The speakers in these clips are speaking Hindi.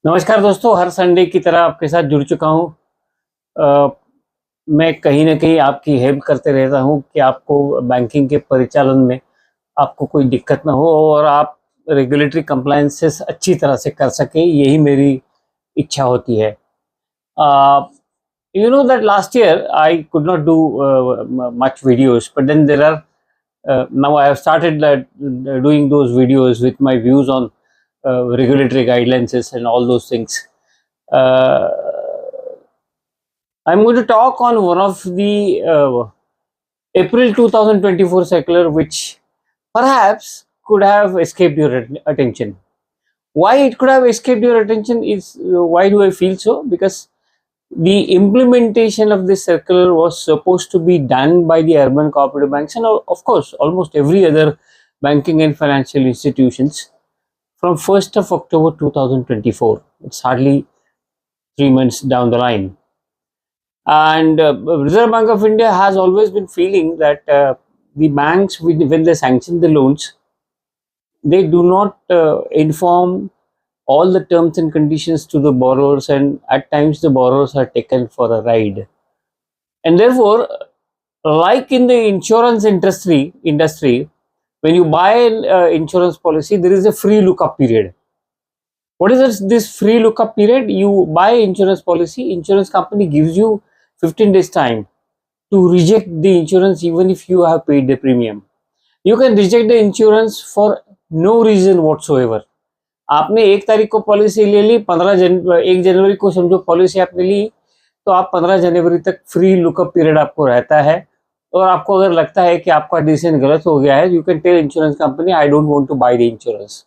नमस्कार दोस्तों, हर संडे की तरह आपके साथ जुड़ चुका हूँ। मैं कहीं न कहीं आपकी हेल्प करते रहता हूँ कि आपको बैंकिंग के परिचालन में आपको कोई दिक्कत ना हो और आप रेगुलेटरी कंप्लायंसेस अच्छी तरह से कर सकें, यही मेरी इच्छा होती है। अ, you know that last year I could not do much videos, but then there are now I have started doing those videos with my views on regulatory guidelines and all those things. Uh, I'm going to talk on one of the April 2024 circular, which perhaps could have escaped your attention. Why it could have escaped your attention is why do I feel so? Because the implementation of this circular was supposed to be done by the urban cooperative banks and of course almost every other banking and financial institutions from 1st of October 2024. It's hardly 3 months down the line. And Reserve Bank of India has always been feeling that the banks, when they sanction the loans, they do not inform all the terms and conditions to the borrowers, and at times the borrowers are taken for a ride. And therefore, like in the insurance industry, when you buy an insurance policy, there is a free lookup period. What is this free lookup period? You buy insurance policy, insurance company gives you 15 days time to reject the insurance even if you have paid the premium. You can reject the insurance for no reason whatsoever. आपने 1 तारीख को पॉलिसी ले ली, 1 जनवरी को समझो पॉलिसी आपने ली, तो आप 15 जनवरी तक फ्री लुकअप पीरियड आपको रहता है। और आपको अगर लगता है कि आपका डिसीजन गलत हो गया है, you can tell insurance company I don't want to buy the insurance.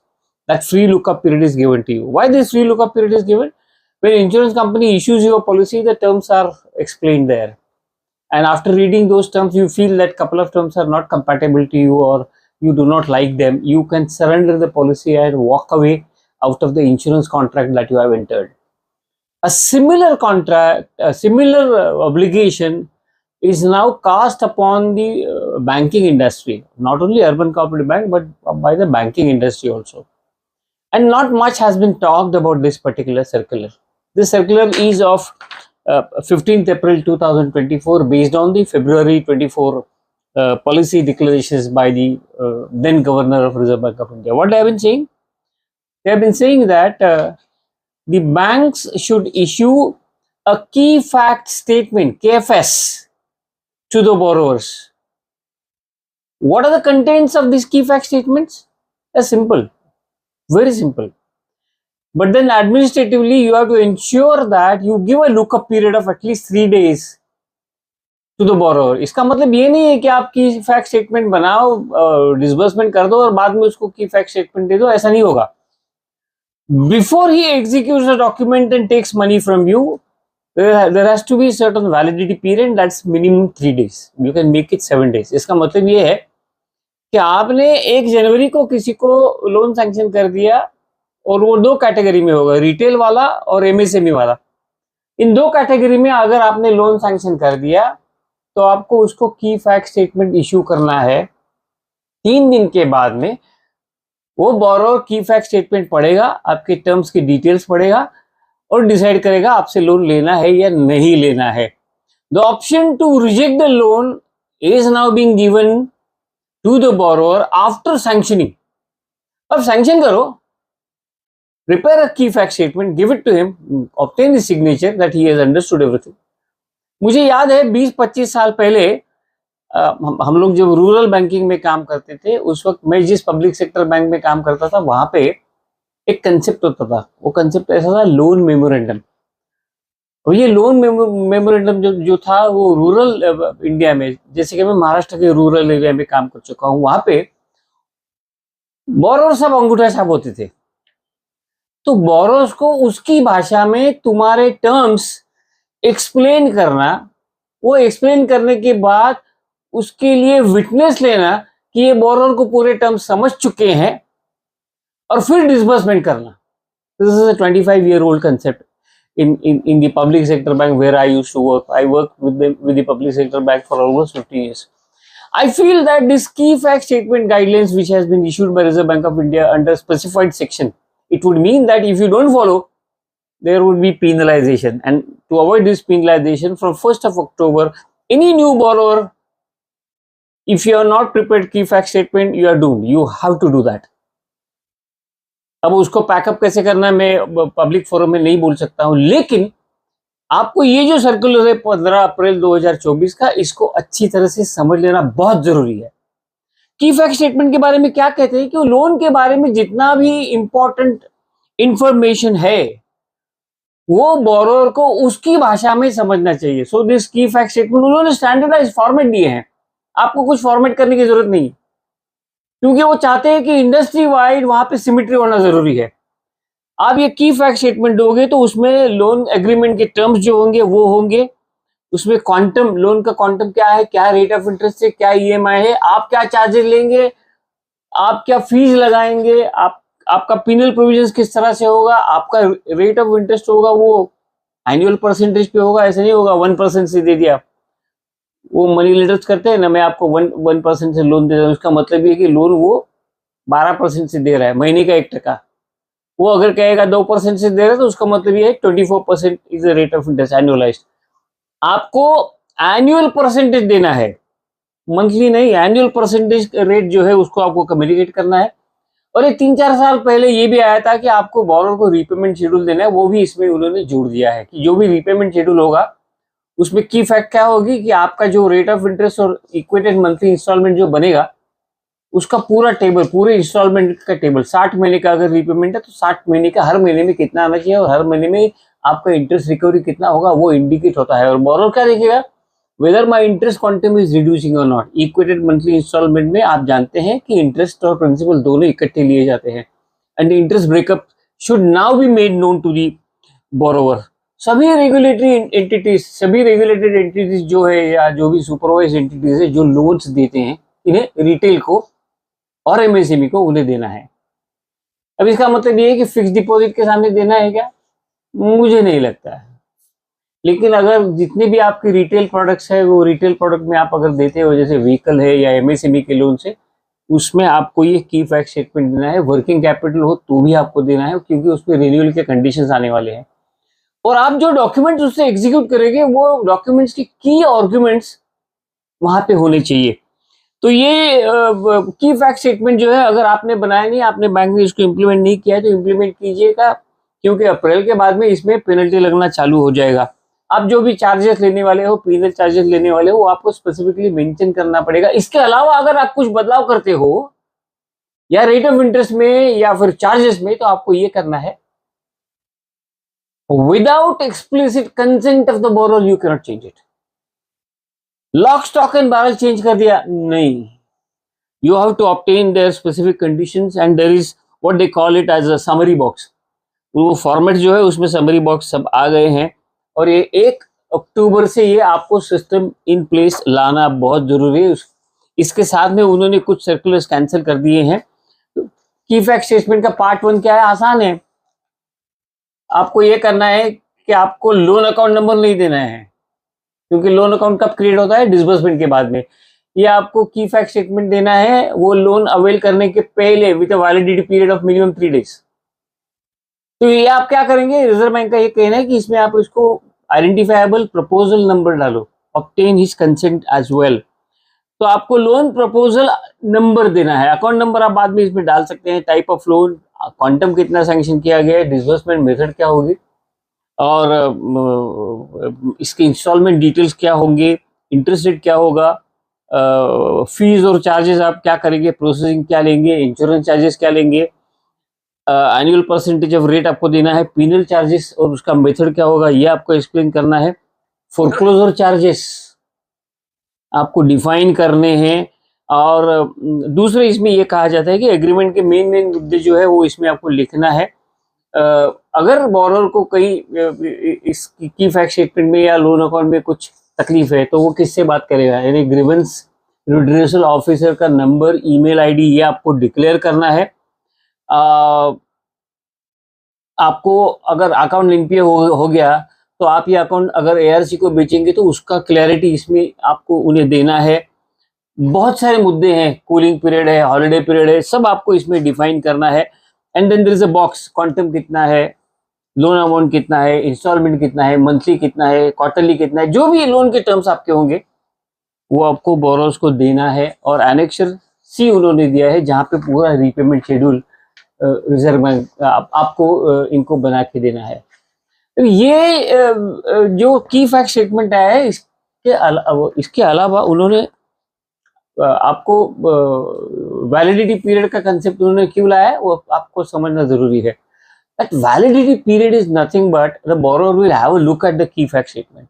That free lookup period is given to you. Why this free lookup period is given? When insurance company issues your policy, the terms are explained there. And after reading those terms, you feel that couple of terms are not compatible to you or you do not like them. You can surrender the policy and walk away out of the insurance contract that you have entered. A similar contract, a similar obligation is now cast upon the banking industry, not only urban cooperative bank, but by the banking industry also. And not much has been talked about this particular circular. This circular is of 15th April 2024 based on the February 24 policy declarations by the then Governor of Reserve Bank of India. What they have been saying? They have been saying that the banks should issue a key fact statement, KFS, to the borrowers. What are the contents of these key fact statements? They're simple. Very simple. But then administratively, you have to ensure that you give a lookup period of at least 3 days to the borrower. इसका मतलब ये नहीं है कि आप की फैक्ट स्टेटमेंट बनाओ, डिसबर्समेंट कर दो और बाद में उसको की फैक्ट स्टेटमेंट दे दो, ऐसा नहीं होगा. Before he executes the document and takes money from you, there has to be certain validity period, that's minimum 3 days. You can make it 7 days. इसका मतलब ये है कि आपने 1 जनवरी को किसी को लोन सैंक्शन कर दिया और वो 2 कैटेगरी में होगा, रिटेल वाला और एमएसएमई वाला. इन 2 कैटेगरी में अगर आपने लोन सैंक्शन कर दिया तो आपको उसको की फैक्ट स्टेटमेंट इश्यू करना है. 3 दिन के बाद में वो बोरोवर की फैक्ट स्टेटमेंट पढ़ेगा, आपके टर्म्स की डिटेल्स पढ़ेगा और डिसाइड करेगा आपसे लोन लेना है या नहीं लेना है. The option to reject the loan is now being given to the borrower after sanctioning. अब sanction करो, prepare a key fact statement, give it to him, obtain the signature that he has understood everything. मुझे याद है 20-25 साल पहले हम लोग जब रूरल बैंकिंग में काम करते थे, उस वक्त मैं जिस पब्लिक सेक्टर बैंक में काम करता था वहां पे एक कंसेप्ट होता था. वो कंसेप्ट ऐसा था, लोन मेमोरेंडम. और ये लोन मेमोरेंडम जो था वो रूरल इंडिया में, जैसे कि मैं महाराष्ट्र के रूरल एरिया में काम कर चुका हूं, वहां पे बोरोवर सब अंगूठा छाप होते थे. तो बोरोवर्स को उसकी भाषा में तुम्हारे टर्म्स एक्सप्लेन करना, वो एक्सप्लेन करने के बाद उसके लिए विटनेस लेना कि ये बोरोवर को पूरे टर्म्स समझ चुके हैं और फिर डिसबर्समेंट करना. This is a 25-year-old concept. In the public sector bank where I used to work. I worked with the public sector bank for almost 50 years. I feel that this key fact statement guidelines which has been issued by Reserve Bank of India under specified section, it would mean that if you don't follow, there would be penalization, and to avoid this penalization, from 1st of October, any new borrower, if you are not prepared key fact statement, you are doomed. You have to do that. अब उसको पैकअप कैसे करना है मैं पब्लिक फोरम में नहीं बोल सकता हूं, लेकिन आपको ये जो सर्कुलर है 15 अप्रैल 2024 का, इसको अच्छी तरह से समझ लेना बहुत जरूरी है। की फैक्ट स्टेटमेंट के बारे में क्या कहते हैं कि लोन के बारे में जितना भी इंपॉर्टेंट इंफॉर्मेशन है वो बोरोवर को उसकी भाषा में समझना चाहिए। सो दिस की फैक्ट स्टेटमेंट उन्होंने स्टैंडर्डाइज फॉर्मेट दिए हैं, आपको कुछ फॉर्मेट करने की जरूरत नहीं, क्योंकि वो चाहते हैं कि इंडस्ट्री वाइड वहां पे सिमेट्री होना जरूरी है। आप ये की फैक्ट स्टेटमेंट दोगे तो उसमें लोन एग्रीमेंट के टर्म्स जो होंगे वो होंगे, उसमें क्वांटम, लोन का क्वांटम क्या है, क्या रेट ऑफ इंटरेस्ट है, क्या ईएमआई है, आप क्या चार्जेस लेंगे, आप क्या फीस लगाएंगे, आपका पिनल प्रोविजंस किस तरह से होगा, आपका रेट ऑफ इंटरेस्ट होगा वो एनुअल परसेंटेज पे होगा, ऐसा नहीं होगा 1% से दे दिया। वो मनी लेंडर्स करते हैं ना, मैं आपको 1% से लोन दे रहा हूँ, उसका मतलब ये कि लोन वो 12% से दे रहा है, महीने का 1%। वो अगर कहेगा 2% से दे रहा है तो उसका मतलब ये है 24% is the rate of interest annualised. आपको एनुअल परसेंटेज देना है, मंथली नहीं, एनुअल परसेंटेज रेट जो है उसको आपको कम्युनिकेट करना है। और ये 3-4 साल पहले ये भी आया था कि आपको बोरोवर को रीपेमेंट शेड्यूल देना है, वो भी इसमें उन्होंने जोड़ दिया है कि जो भी रीपेमेंट शेड्यूल होगा उसमें की फैक्ट क्या होगी कि आपका जो रेट ऑफ इंटरेस्ट और इक्वेटेड मंथली इंस्टॉलमेंट जो बनेगा उसका पूरा टेबल, पूरे इंस्टॉलमेंट का टेबल, 60 महीने का अगर रीपेमेंट है तो 60 महीने का हर महीने में कितना आना चाहिए और हर महीने में आपका इंटरेस्ट रिकवरी कितना होगा वो इंडिकेट होता है। और बोरोवर क्या देखेगा, whether my interest quantum is reducing और नॉट। इक्वेटेड मंथली इंस्टॉलमेंट में आप जानते हैं कि इंटरेस्ट और प्रिंसिपल दोनों इकट्ठे लिए जाते हैं, and interest breakup should now be made known to the borrower. सभी रेगुलेटरी एंटिटीज, सभी रेगुलेटेड एंटिटीज जो है या जो भी सुपरवाइज एंटिटीज है जो लोन्स देते हैं इन्हें, रिटेल को और एमएसएमई को, उन्हें देना है। अब इसका मतलब ये है कि फिक्स डिपॉजिट के सामने देना है क्या, मुझे नहीं लगता है। लेकिन अगर जितने भी आपके रिटेल प्रोडक्ट्स है वो रिटेल प्रोडक्ट में आप अगर देते हो, जैसे व्हीकल है या एमएसएमई के लोन से, उसमें आपको ये की फैक्ट स्टेटमेंट देना है। वर्किंग कैपिटल हो तो भी आपको देना है, क्योंकि उसमें रिन्यूअल के कंडीशंस आने वाले हैं। और आप जो डॉक्यूमेंट्स उससे एग्जीक्यूट करेंगे वो डॉक्यूमेंट्स की की आर्गुमेंट्स वहां पे होने चाहिए। तो ये की फैक्ट स्टेटमेंट जो है, अगर आपने बनाया नहीं, आपने बैंक में इसको इम्प्लीमेंट नहीं किया है तो इम्प्लीमेंट कीजिएगा, क्योंकि अप्रैल के बाद में इसमें पेनल्टी लगना चालू हो जाएगा। आप जो भी चार्जेस लेने वाले हो, पीनल चार्जेस लेने वाले हो, वो आपको स्पेसिफिकली मेंशन करना पड़ेगा। इसके अलावा अगर आप कुछ बदलाव करते हो या रेट ऑफ इंटरेस्ट में या फिर चार्जेस में, तो आपको ये करना है, without explicit consent of the borrower you cannot change it. Lock stock and barrel change कर दिया, नहीं, you have to obtain their specific conditions and there is what they call it as a summary box। वो फॉर्मेट जो है उसमें समरी बॉक्स सब आ गए हैं, और ये 1 अक्टूबर से ये आपको सिस्टम इन प्लेस लाना बहुत जरूरी है। इसके साथ में उन्होंने कुछ सर्कुलर्स कैंसिल कर दिए हैं। की फैक्ट स्टेटमेंट का पार्ट 1 क्या है, आसान है। आपको ये करना है कि आपको लोन अकाउंट नंबर नहीं देना है, क्योंकि लोन अकाउंट कब क्रिएट होता है, डिसबर्समेंट के बाद में। ये आपको की फैक्ट स्टेटमेंट देना है वो लोन अवेल करने के पहले with a validity period of minimum 3 days. तो ये आप क्या करेंगे, रिजर्व बैंक का ये कहना है कि इसमें आप इसको आइडेंटिफाइबल प्रपोजल नंबर डालो, obtain his consent as well. तो आपको लोन प्रपोजल नंबर देना है, अकाउंट नंबर आप बाद में इसमें डाल सकते हैं, टाइप ऑफ लोन, क्वांटम कितना सैंक्शन किया गया है, डिसबर्समेंट मेथड क्या होगी, और इसके इंस्टॉलमेंट डिटेल्स क्या होंगे, इंटरेस्ट रेट क्या होगा, फीस और चार्जेस आप क्या करेंगे, प्रोसेसिंग क्या लेंगे, इंश्योरेंस चार्जेस क्या लेंगे, एनुअल परसेंटेज ऑफ रेट आपको देना है, पिनल चार्जेस और उसका मेथड क्या होगा ये आपको एक्सप्लेन करना है। फोरक्लोजर चार्जेस आपको डिफाइन करने हैं। और दूसरे इसमें ये कहा जाता है कि एग्रीमेंट के मेन मुद्दे जो है वो इसमें आपको लिखना है। अगर बोरोवर को कहीं इस की फैक्ट स्टेटमेंट में या लोन अकाउंट में कुछ तकलीफ है तो वो किससे बात करेगा, यानी ग्रीवेंस रिड्रेसल ऑफिसर का नंबर, ईमेल आईडी, ये आपको डिक्लेयर करना है। आपको अगर अकाउंट एनपीए हो गया तो आप ये अकाउंट अगर एआरसी को बेचेंगे तो उसका क्लैरिटी इसमें आपको उन्हें देना है। बहुत सारे मुद्दे हैं, कूलिंग पीरियड है, हॉलिडे पीरियड है, सब आपको इसमें डिफाइन करना है। And then there is a box, quantum कितना है, लोन अमाउंट कितना है, इंस्टॉलमेंट कितना है, मंथली कितना है, क्वार्टरली कितना है, जो भी लोन के टर्म्स आपके होंगे वो आपको बोरोस को देना है। और एनेक्सर सी उन्होंने दिया है जहाँ पे पूरा रीपेमेंट शेड्यूल रिजर्व बैंक आपको इनको बना के देना है। तो ये जो की फैक्ट स्टेटमेंट आया है, इसके अलावा उन्होंने आपको वैलिडिटी पीरियड का कंसेप्ट उन्होंने क्यों लाया है वो आपको समझना जरूरी है। That validity period is nothing but the borrower will have a look at the key fact statement,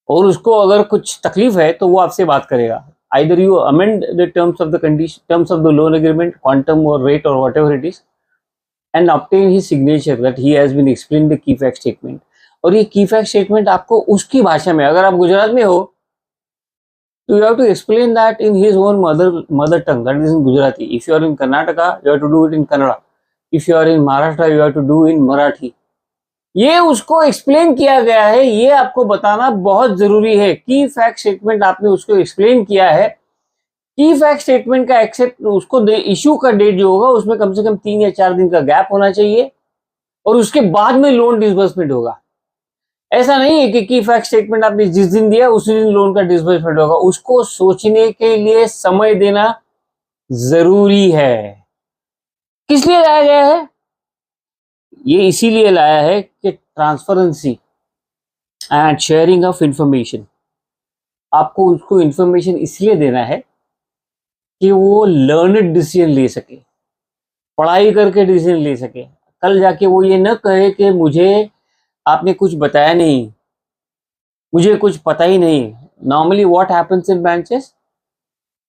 और उसको अगर कुछ तकलीफ है तो वो आपसे बात करेगा। Either you amend the terms of the condition, terms of the loan agreement, quantum और रेट और whatever it is, and obtain his signature that he has been explain the key fact statement. और ये की फैक्ट स्टेटमेंट आपको उसकी भाषा में, अगर आप गुजरात में हो तो you have to explain that in his own mother tongue, that is in Gujarati. If you are in Karnataka, you have to do it in Kannada. If you are in Maharashtra, you have to do in Marathi. ये उसको एक्सप्लेन किया गया है, ये आपको बताना बहुत जरूरी है। की फैक्ट स्टेटमेंट आपने उसको एक्सप्लेन किया है, की फैक्ट स्टेटमेंट का एक्सेप्ट उसको इशू का डेट जो होगा उसमें कम से कम 3 या 4 दिन का गैप होना चाहिए, और उसके बाद में लोन डिसबर्समेंट होगा। ऐसा नहीं है कि की फैक्ट स्टेटमेंट आपने जिस दिन दिया उसी दिन लोन का डिसबर्समेंट होगा, उसको सोचने के लिए समय देना जरूरी है। किस लिए लाया गया है? ये इसीलिए लाया है कि transparency and sharing of information, आपको उसको इंफॉर्मेशन इसलिए देना है कि वो लर्नड डिसीजन ले सके, पढ़ाई करके डिसीजन ले सके। कल जाके वो ये न कहे कि मुझे आपने कुछ बताया नहीं, मुझे कुछ पता ही नहीं। Normally what happens in branches,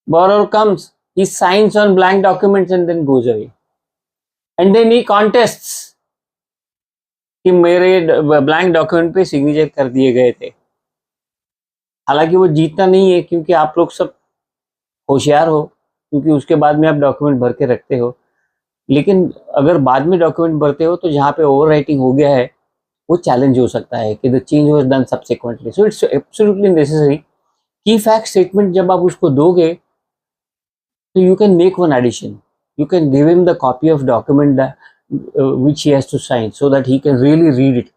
borrower comes, he signs on blank documents and then goes away, and then he contests कि मेरे ब्लैंक डॉक्यूमेंट पे सिग्नेचर कर दिए गए थे। हालांकि वो जीतना नहीं है क्योंकि आप लोग सब होशियार हो, क्योंकि उसके बाद में आप डॉक्यूमेंट भर के रखते हो। लेकिन अगर बाद में डॉक्यूमेंट भरते हो तो जहाँ पे ओवर राइटिंग हो गया है वो चैलेंज हो सकता है कि the change was done subsequently. So it's absolutely necessary की फैक्ट स्टेटमेंट जब आप उसको दोगे तो you can make one addition. You can give him the copy of document that, which he has to sign so that he can really read it.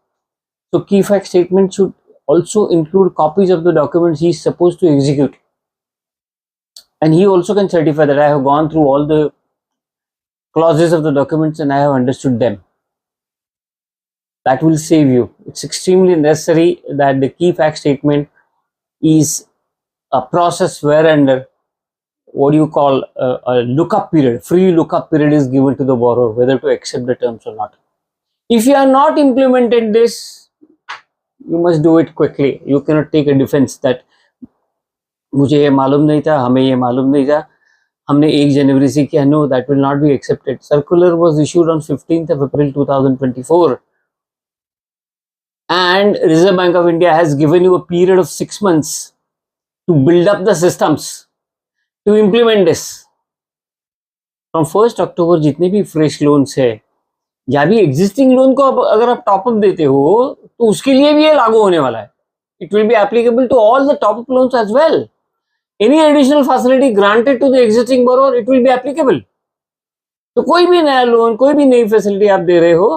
So key fact statement should also include copies of the documents he is supposed to execute. And he also can certify that I have gone through all the clauses of the documents and I have understood them. That will save you. It's extremely necessary that the key fact statement is a process wherein what do you call a lookup period, free lookup period is given to the borrower whether to accept the terms or not. If you are not implemented this, you must do it quickly. You cannot take a defense that मुझे ये मालूम नहीं था, हमें ये मालूम नहीं था, हमने 1 जनवरी से किया। No, that will not be accepted. Circular was issued on 15th of April 2024 and Reserve Bank of India has given you a period of 6 months to build up the systems to implement this. From 1st October जितने भी फ्रेश लोन्स है या भी एग्जिस्टिंग लोन को अगर आप टॉपअप देते हो तो उसके लिए भी ये लागू होने वाला है। It will be applicable to all the top up loans as well. Any additional facility granted to the existing borrower it will be applicable. तो कोई भी नया लोन, कोई भी नई फैसिलिटी आप दे रहे हो,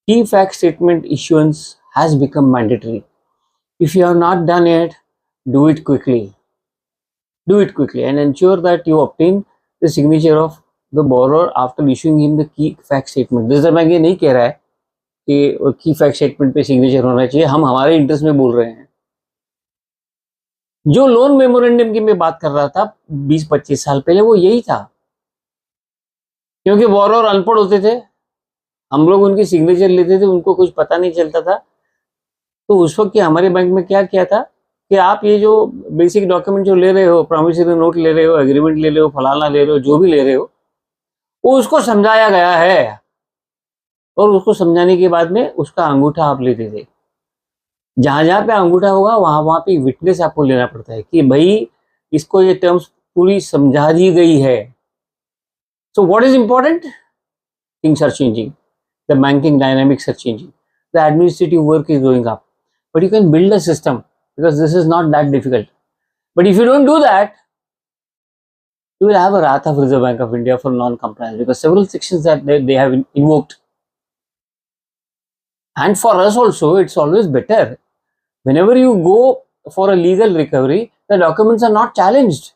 की fact statement issuance has become mandatory. If you have not done it, do it quickly. Do it quickly and ensure that you obtain the signature of the borrower after issuing him the key fact statement. Reserve bank ये नहीं कह रहा है कि की फैक्ट स्टेटमेंट पे सिग्नेचर होना चाहिए, हम हमारे इंटरेस्ट में बोल रहे हैं। जो लोन मेमोरेंडम की मैं बात कर रहा था 20-25 साल पहले वो यही था, क्योंकि बोरोवर अनपढ़ होते थे, हम लोग उनकी सिग्नेचर लेते थे, उनको कुछ पता नहीं चलता था। तो उस वक्त हमारे बैंक में क्या किया था कि आप ये जो बेसिक डॉक्यूमेंट जो ले रहे हो, प्रॉमिसरी नोट ले रहे हो, एग्रीमेंट ले रहे हो, फलाना ले रहे हो, जो भी ले रहे हो, वो उसको समझाया गया है और उसको समझाने के बाद में उसका अंगूठा आप लेते थे। जहां जहां पे अंगूठा होगा वहां वहां पे विटनेस आपको लेना पड़ता है कि भाई इसको ये टर्म्स पूरी समझा दी गई है। So what is important? Things are changing, the banking dynamics are changing, the administrative work is going up, but you can build a system because this is not that difficult. But if you don't do that, you will have a wrath of Reserve Bank of India for non-compliance, because several sections that they have invoked And for us also, it's always better. Whenever you go for a legal recovery, the documents are not challenged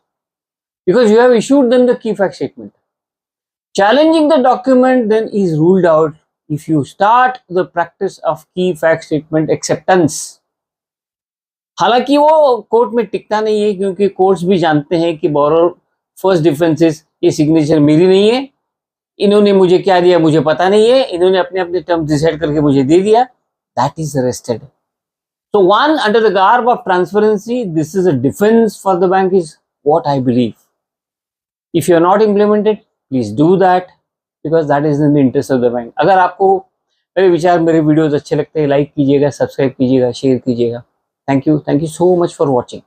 because you have issued them the key fact statement. Challenging the document then is ruled out if you start the practice of key fact statement acceptance. हालांकि वो कोर्ट में टिकता नहीं है, क्योंकि कोर्ट्स भी जानते हैं कि बोरोर फर्स्ट डिफेंस इज ये सिग्नेचर मेरी नहीं है, इन्होंने मुझे क्या दिया मुझे पता नहीं है, इन्होंने अपने अपने टर्म्स डिसाइड करके मुझे दे दिया, that is arrested. So one, under the garb of transparency, this is a defense for the bank is what I believe. If you are not implemented, please do that because that is in the interest of the bank. अगर आपको मेरे विचार मेरे वीडियोस अच्छे लगते हैं, लाइक कीजिएगा, सब्सक्राइब कीजिएगा, शेयर कीजिएगा. Thank you so much for watching.